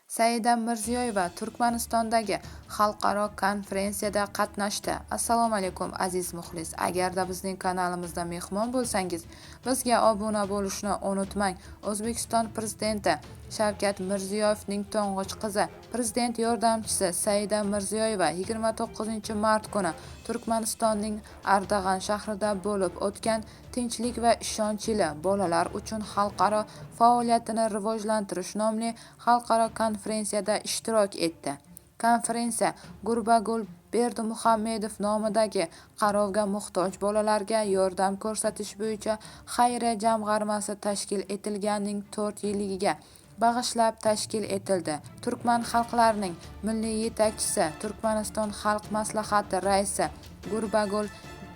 Saida Mirziyoyeva Turkmanistondagi xalqaro konferensiyada qatnashdi. Assalomu alaykum aziz muxlis. Agarda bizning kanalimizda mehmon bo'lsangiz, bizga obuna bo'lishni unutmang. O'zbekiston prezidenti Shavkat Mirziyoyevning to'ng'ich qizi, prezident yordamchisi Saida Mirziyoyeva 29-mart kuni Turkmanistonning Ardag'an shahrida bo'lib o'tgan Tinchlik va ishonch yili bolalar uchun xalqaro faoliyatini rivojlantirish nomli xalqaro konferensiyada ishtirok etdi. Konferensiya Gurbagul Berdimuhamedov nomidagi qarovga muhtoj bolalarga yordam ko'rsatish bo'yicha xayriya jamg'armasi tashkil etilganining 4 yilligiga bag'ishlab tashkil etildi. Turkman xalqlarining milliy yetakchisi, Turkmaniston xalq maslahati raisi Gurbagul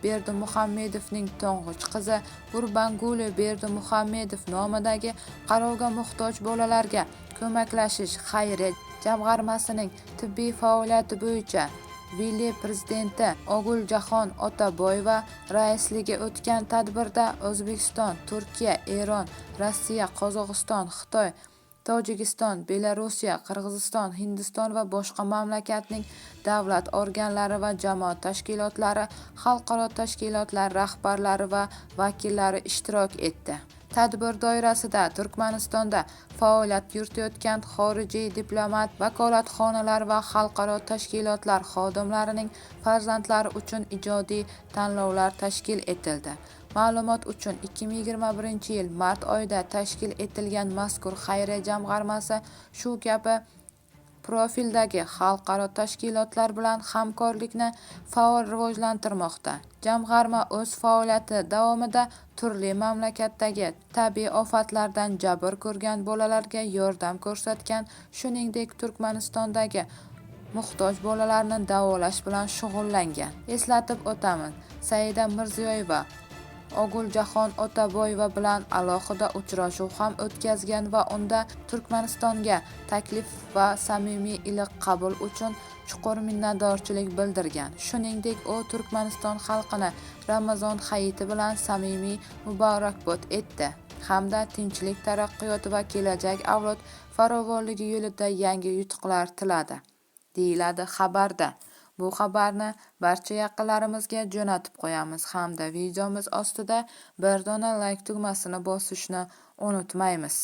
Berdimuhamedovning to'ng'ich qizi Gurbanguli Berdimuhamedov nomidagi qarovga muhtoj bolalarga ko'maklashish xayriya jamg'armasining tibbiy faoliyati bo'yicha vitse-prezidenti Oguljaxon Otaboyeva raisligi o'tgan tadbirda O'zbekiston, Turkiya, Eron, Rossiya, Qozog'iston, Xitoy, Tojikiston, Belorussiya, Qirg'iziston, Hindiston va boshqa mamlakatning davlat organlari va jamoat tashkilotlari, xalqaro tashkilotlar rahbarlari va vakillari ishtirok etdi. Tadbir doirasida Turkmanistonda faoliyat yuritayotgan xorijiy diplomat, vakolatxonalar va xalqaro tashkilotlar xodimlarining farzandlari uchun ijodiy tanlovlar tashkil etildi. Ma'lumot uchun 2021-yil mart oyida tashkil etilgan mazkur xayriya jamg'armasi shu kabi profildagi xalqaro tashkilotlar bilan hamkorlikni faol rivojlantirmoqda. Jamg'arma o'z faoliyati davomida turli mamlakatdagi tabiiy ofatlardan jabr ko'rgan bolalarga yordam ko'rsatgan, shuningdek Turkmanistondagi muhtoj bolalarni davolash bilan shug'ullangan. Eslatib o'tamiz, Saida Mirziyoyeva Oguljaxon Otaboyeva bilan alohida uchrashuv ham o'tkazgan va unda Turkmanistonga taklif va samimiy iliq qabul uchun chuqur minnatdorchilik bildirgan. Shuningdek, u Turkmaniston xalqini Ramazon hayiti bilan samimiy muborakbod etdi hamda tinchlik, taraqqiyot va kelajak avlod farovonligi yo'lida yangi yutuqlar tiladi, deyiladi xabarda. Bu xabarni barcha yaqinlarimizga jo'natib qo'yamiz hamda videomiz ostida bir dona like tugmasini bosishni unutmaymiz.